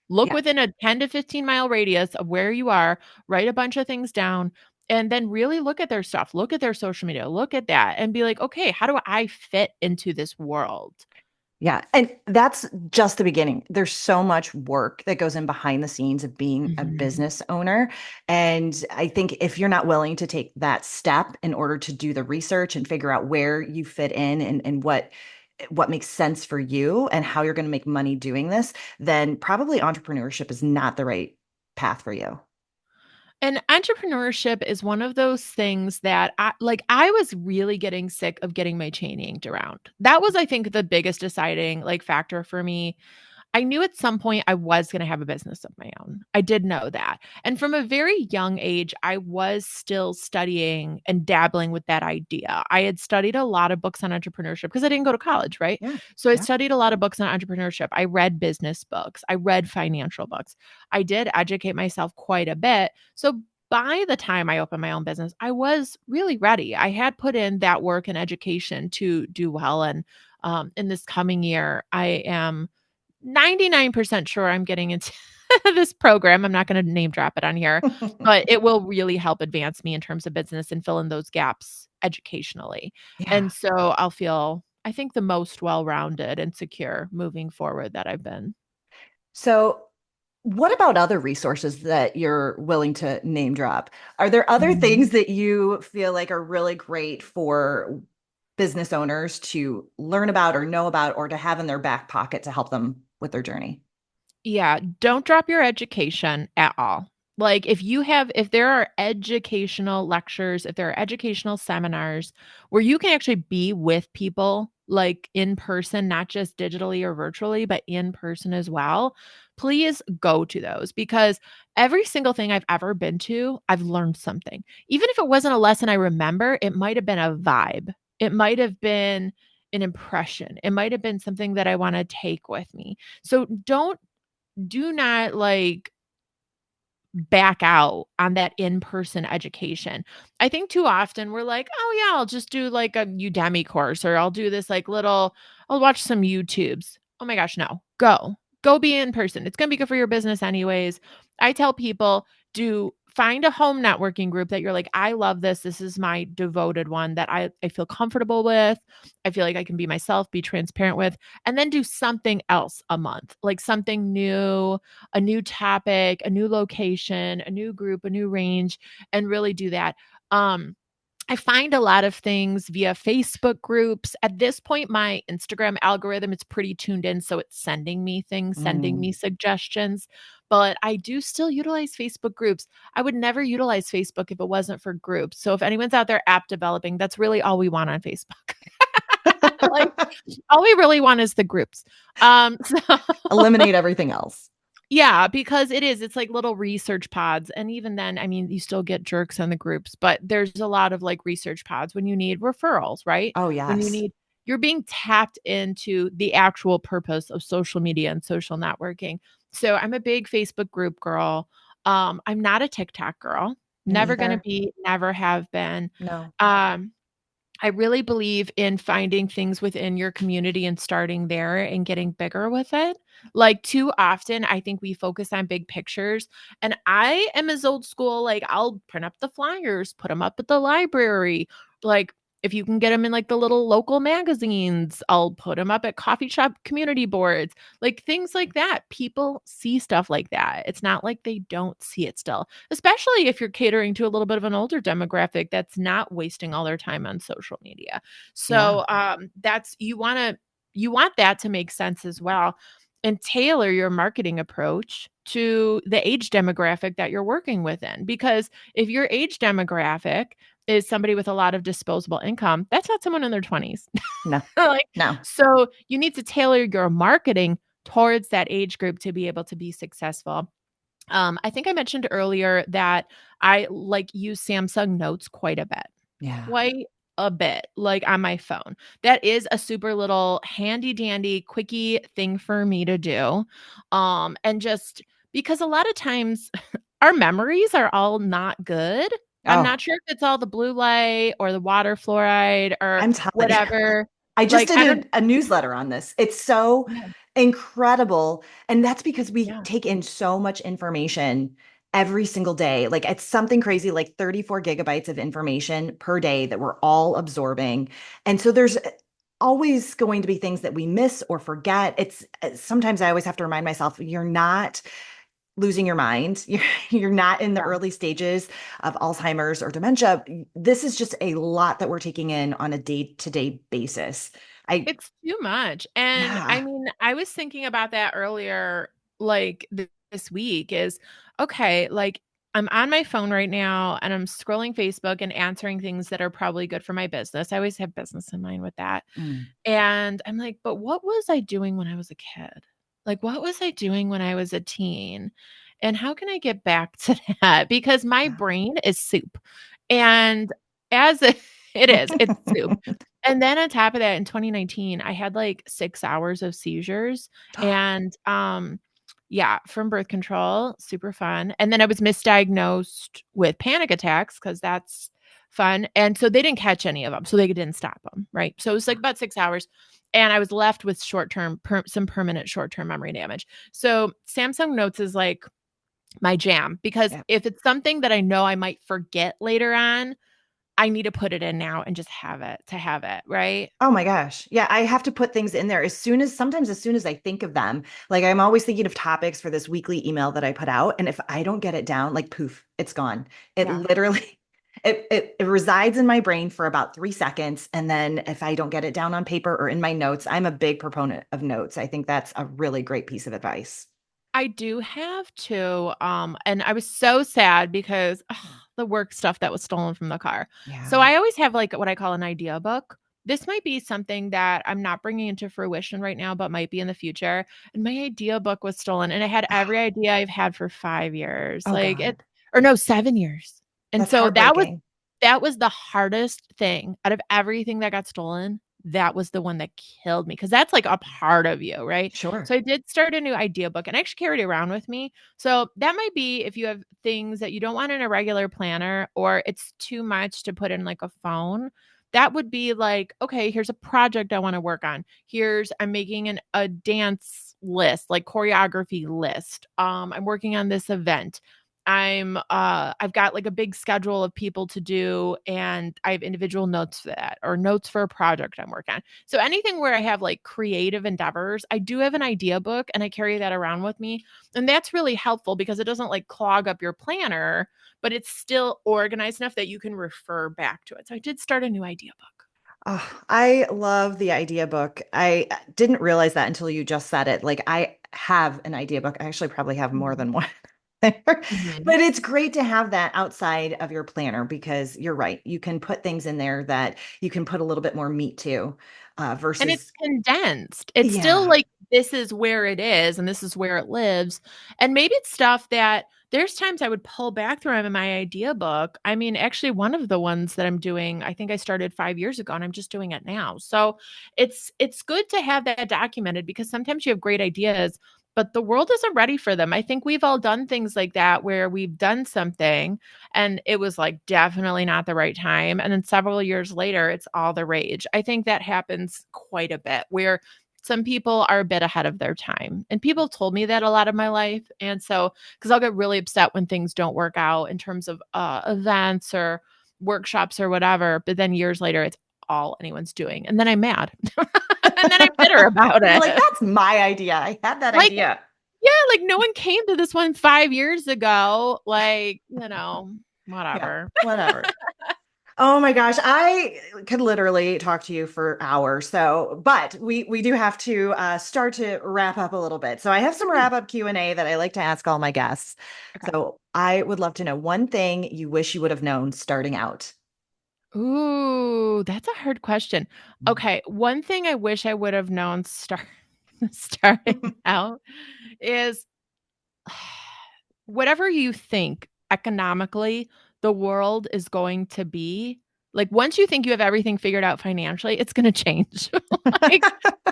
Look Yeah, within a 10 to 15-mile radius of where you are, write a bunch of things down, and then really look at their stuff. Look at their social media. Look at that and be like, okay, how do I fit into this world? Yeah. And that's just the beginning. There's so much work that goes in behind the scenes of being a Mhm. business owner. And I think if you're not willing to take that step in order to do the research and figure out where you fit in and what makes sense for you and how you're going to make money doing this, then probably entrepreneurship is not the right path for you. And entrepreneurship is one of those things that I was really getting sick of getting my chain yanked around. That was, I think, the biggest deciding like factor for me. I knew at some point I was going to have a business of my own. I did know that. And from a very young age, I was still studying and dabbling with that idea. I had studied a lot of books on entrepreneurship because I didn't go to college, right? Yeah. So I Yeah. studied a lot of books on entrepreneurship. I read business books, I read financial books. I did educate myself quite a bit. So by the time I opened my own business, I was really ready. I had put in that work and education to do well. And in this coming year, I am 99% sure I'm getting into this program. I'm not going to name drop it on here, but it will really help advance me in terms of business and fill in those gaps educationally. Yeah. And so I'll feel, I think, the most well rounded and secure moving forward that I've been. So, what about other resources that you're willing to name drop? Are there other things Mhm. that you feel like are really great for business owners to learn about or know about or to have in their back pocket to help them with their journey? Yeah, don't drop your education at all. Like if there are educational lectures, if there are educational seminars where you can actually be with people like in person, not just digitally or virtually, but in person as well, please go to those because every single thing I've ever been to, I've learned something. Even if it wasn't a lesson I remember, it might have been a vibe. It might have been an impression. It might have been something that I want to take with me. So do not like back out on that in-person education. I think too often we're like, "Oh yeah, I'll just do like a Udemy course or I'll do this like little I'll watch some YouTubes." Oh my gosh, no. Go. Go be in person. It's going to be good for your business anyways. I tell people do find a home networking group that you're like, "I love this. This is my devoted one that I feel comfortable with. I feel like I can be myself, be transparent with." And then do something else a month. Like something new, a new topic, a new location, a new group, a new range, and really do that. Um, I find a lot of things via Facebook groups. At this point, my Instagram algorithm is pretty tuned in, so it's sending me things, sending Mm, me suggestions. But I do still utilize Facebook groups. I would never utilize Facebook if it wasn't for groups. So if anyone's out there app developing, that's really all we want on Facebook. Like all we really want is the groups. So eliminate everything else. yeah, because it's like little research pods. And even then, I mean, you still get jerks on the groups, but there's a lot of like research pods when you need referrals, right? Oh, When you yes. need, you're being tapped into the actual purpose of social media and social networking. So I'm a big Facebook group girl. I'm not a TikTok girl. Me Never gonna either. be, never have been. No. Um, I really believe in finding things within your community and starting there and getting bigger with it. Like too often, I think we focus on big pictures. And I am as old school, like I'll print up the flyers, put them up at the library. Like if you can get them in like the little local magazines, I'll put them up at coffee shop community boards, like things like that. People see stuff like that. It's not like they don't see it still, especially if you're catering to a little bit of an older demographic that's not wasting all their time on social media. Yeah. So that's you want that to make sense as well and tailor your marketing approach to the age demographic that you're working within. Because if your age demographic is somebody with a lot of disposable income, that's not someone in their 20s. No. Like, No. so you need to tailor your marketing towards that age group to be able to be successful. I think I mentioned earlier that I like use Samsung Notes quite a bit. Yeah. Quite a bit, like on my phone. That is a super little handy dandy quickie thing for me to do. And just because a lot of times our memories are all not good. I'm Oh, not sure if it's all the blue light or the water fluoride or I'm telling you. whatever. I just Like I did don't a newsletter on this. It's so yeah, incredible. And that's because we yeah. take in so much information every single day. Like it's something crazy, like 34 gigabytes of information per day that we're all absorbing. And so there's always going to be things that we miss or forget. It's sometimes I always have to remind myself, you're not losing your mind. You're not in the Yeah. early stages of Alzheimer's or dementia. This is just a lot that we're taking in on a day-to-day basis. I, It's too much. And I yeah. mean, I was thinking about that earlier, like this week is okay, like I'm on my phone right now and I'm scrolling Facebook and answering things that are probably good for my business. I always have business in mind with that. Mm. And I'm like, but what was I doing when I was a kid? Like, what was I doing when I was a teen? And how can I get back to that? Because my Yeah. brain is soup. And as it is, it's soup. And then on top of that, in 2019, I had like 6 hours of seizures and yeah, from birth control, super fun. And then I was misdiagnosed with panic attacks because that's fun. And so they didn't catch any of them. So they didn't stop them. Right. So it was like about 6 hours. And I was left with some permanent short term memory damage. So Samsung Notes is like my jam because Yeah. if it's something that I know I might forget later on, I need to put it in now and just have it to have it. Right. Oh my gosh. Yeah, I have to put things in there sometimes as soon as I think of them. Like I'm always thinking of topics for this weekly email that I put out. And if I don't get it down, like poof, it's gone. It Yeah. literally it resides in my brain for about 3 seconds. And then if I don't get it down on paper or in my notes, I'm a big proponent of notes. I think that's a really great piece of advice. I do have to, and I was so sad because the work stuff that was stolen from the car. So Yeah. I always have like what I call an idea book. This might be something that I'm not bringing into fruition right now, but might be in the future. And my idea book was stolen, and I had every idea I've had for 5 years, Oh God. or no, 7 years. And That's so heartbreaking. that was the hardest thing out of everything that got stolen. That was the one that killed me because that's like a part of you, right? Sure. So I did start a new idea book and I actually carried it around with me. So that might be if you have things that you don't want in a regular planner or it's too much to put in like a phone. That would be like, okay, here's a project I want to work on. I'm making a dance list, like choreography list. I'm working on this event. I've got like a big schedule of people to do and I have individual notes for that or notes for a project I'm working on. So anything where I have like creative endeavors, I do have an idea book and I carry that around with me. And that's really helpful because it doesn't like clog up your planner, but it's still organized enough that you can refer back to it. So I did start a new idea book. Oh, I love the idea book. I didn't realize that until you just said it. Like I have an idea book. I actually probably have more Mhm. than one. But Mhm. it's great to have that outside of your planner because you're right. You can put things in there that you can put a little bit more meat to, And it's versus, condensed. It's still yeah. like this is where it is and this is where it lives. And maybe it's stuff that there's times I would pull back from in my idea book. I mean, actually one of the ones that I'm doing, I think I started 5 years ago and I'm just doing it now. So it's good to have that documented because sometimes you have great ideas, but the world isn't ready for them. I think we've all done things like that where we've done something and it was like definitely not the right time. And then several years later, it's all the rage. I think that happens quite a bit where some people are a bit ahead of their time. And people have told me that a lot of my life. And so, because I'll get really upset when things don't work out in terms of events or workshops or whatever. But then years later, it's all anyone's doing. And then I'm mad. And then I'm bitter about You're like, it. that's my idea. I had that Like, idea. yeah, like no one came to this one 5 years ago. Like, Yeah, whatever. whatever. Oh my gosh, I could literally talk to you for hours. So, but we do have to start to wrap up a little bit. So I have some Hmm. wrap up Q&A that I like to ask all my guests. Okay. So I would love to know one thing you wish you would have known starting out. Ooh, that's a hard question. Okay, one thing I wish I would have known starting out is whatever you think economically the world is going to be, like once you think you have everything figured out financially, it's going to change. Like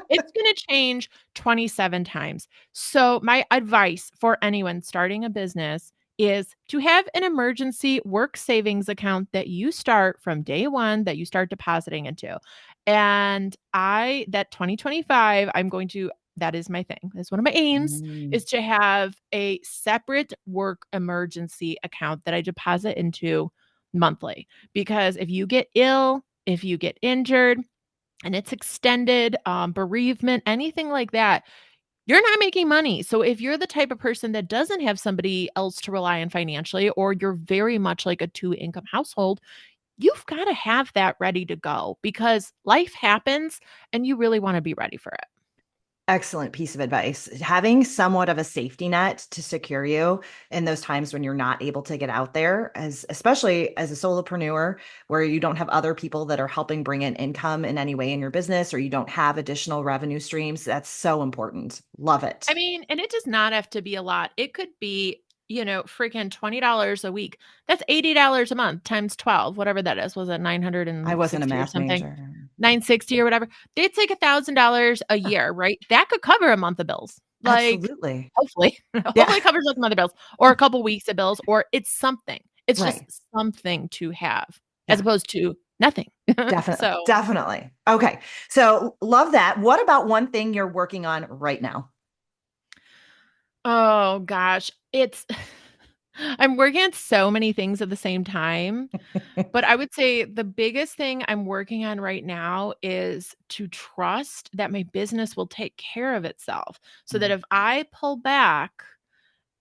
it's going to change 27 times. So my advice for anyone starting a business is to have an emergency work savings account that you start from day one that you start depositing into. And that 2025, that is my thing. That's one of my aims Mm. is to have a separate work emergency account that I deposit into monthly. Because if you get ill, if you get injured, and it's extended, bereavement, anything like that, you're not making money. So if you're the type of person that doesn't have somebody else to rely on financially, or you're very much like a two income household, you've got to have that ready to go because life happens and you really want to be ready for it. Excellent piece of advice. Having somewhat of a safety net to secure you in those times when you're not able to get out there, as especially as a solopreneur, where you don't have other people that are helping bring in income in any way in your business, or you don't have additional revenue streams. That's so important. Love I it. mean, and it does not have to be a lot. It could be, freaking $20 a week. That's $80 a month times 12, whatever that is. Was it I wasn't a 960 or math something? major. 960 or whatever. It's like $1,000 a year, right? That could cover a month of bills. Like, Absolutely. hopefully, Yeah. hopefully it covers like a month of bills or a couple weeks of bills, or it's something. It's just Right. something to have as Yeah. opposed to nothing. Definitely. So, Definitely. Okay. So love that. What about one thing you're working on right now? oh gosh, I'm working on so many things at the same time. But I would say the biggest thing I'm working on right now is to trust that my business will take care of itself. So that Mm. if I pull back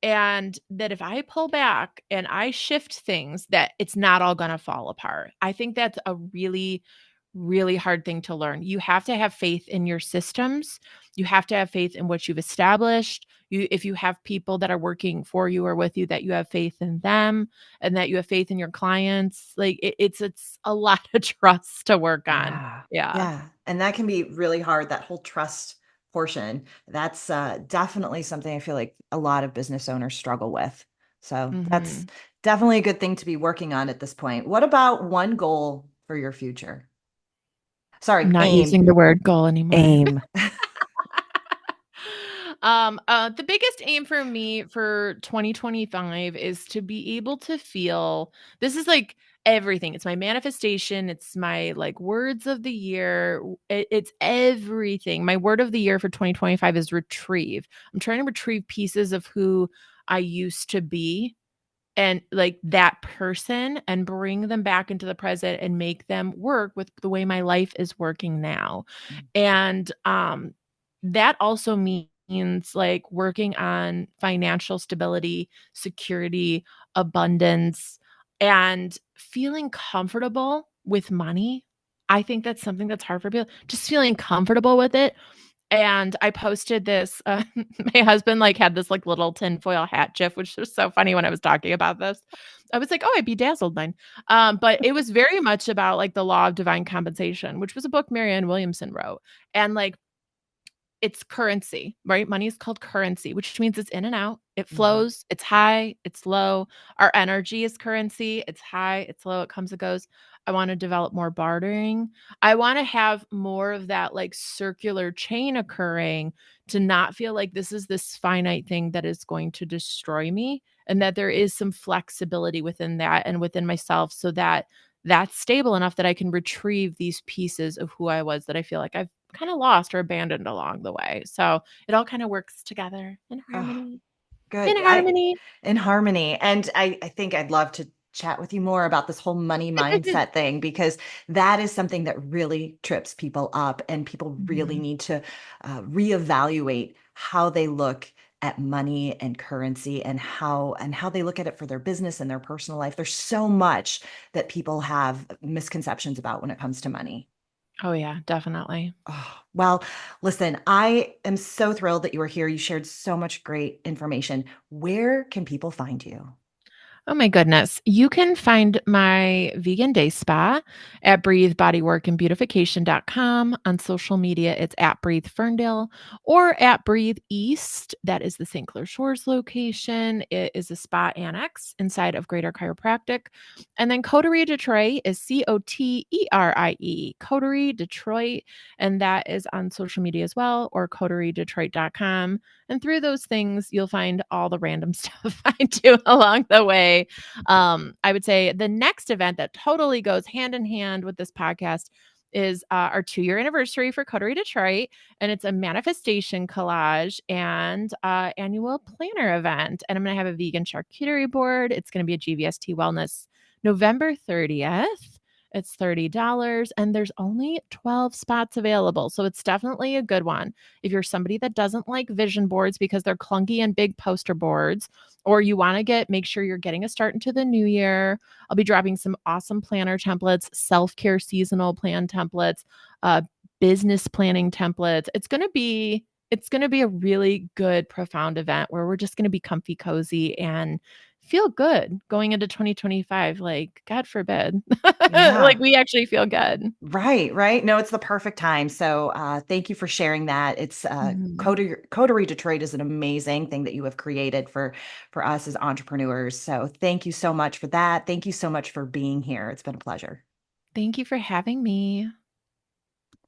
and I shift things, that it's not all going to fall apart. I think that's a really, really hard thing to learn. You have to have faith in your systems. You have to have faith in what you've established. If you have people that are working for you or with you, that you have faith in them and that you have faith in your clients. Like it's a lot of trust to work on. Yeah. Yeah. Yeah. And that can be really hard, that whole trust portion. That's definitely something I feel like a lot of business owners struggle with. So that's Hmm. definitely a good thing to be working on at this point. What about one goal for your future? I'm Sorry, not aim. using the word goal anymore. Aim. The biggest aim for me for 2025 is to be able to feel this is like everything. It's my manifestation. It's my like words of the year. It's everything. My word of the year for 2025 is retrieve. I'm trying to retrieve pieces of who I used to be and like that person and bring them back into the present and make them work with the way my life is working now. And that also means like working on financial stability, security, abundance, and feeling comfortable with money. I think that's something that's hard for people, just feeling comfortable with it. And I posted this, my husband, like, had this, like, little tinfoil hat gif, which was so funny when I was talking about this. I was like, "Oh, I bedazzled mine." But it was very much about, like, the law of divine compensation, which was a book Marianne Williamson wrote. And, like, it's currency, right? Money is called currency, which means it's in and out. It Mhm. flows, it's high, it's low. Our energy is currency. It's high, it's low, it comes and goes. I want to develop more bartering. I want to have more of that like circular chain occurring to not feel like this is this finite thing that is going to destroy me and that there is some flexibility within that and within myself so that that's stable enough that I can retrieve these pieces of who I was that I feel like I've kind of lost or abandoned along the way. So it all kind of works together in Oh, harmony. In good. harmony. In harmony. And I think I'd love to chat with you more about this whole money mindset thing because that is something that really trips people up, and people really Mhm. need to reevaluate how they look at money and currency, and how they look at it for their business and their personal life. There's so much that people have misconceptions about when it comes to money. Oh, yeah, definitely. Oh, well, listen, I am so thrilled that you were here. You shared so much great information. Where can people find you? Oh my goodness. You can find my vegan day spa at breathebodyworkandbeautification.com. On social media, it's at Breathe Ferndale or at Breathe East. That is the St. Clair Shores location. It is a spa annex inside of Greater Chiropractic. And then Coterie Detroit is Coterie, Coterie Detroit. And that is on social media as well, or coteriedetroit.com. And through those things, you'll find all the random stuff I do along the way. I would say the next event that totally goes hand in hand with this podcast is our 2-year anniversary for Coterie Detroit. And it's a manifestation collage and annual planner event. And I'm going to have a vegan charcuterie board. It's going to be a GVST Wellness November 30th. It's $30 and there's only 12 spots available. So it's definitely a good one. If you're somebody that doesn't like vision boards because they're clunky and big poster boards, or you want to make sure you're getting a start into the new year, I'll be dropping some awesome planner templates, self-care seasonal plan templates, uh, business planning templates. It's going to be a really good, profound event where we're just going to be comfy, cozy, and feel good going into 2025. Like, God forbid, like Yeah. we actually feel good. Right, right. No, it's the perfect time. So thank you for sharing that. It's Mhm. Coterie Detroit is an amazing thing that you have created for us as entrepreneurs. So thank you so much for that. Thank you so much for being here. It's been a pleasure. Thank you for having me.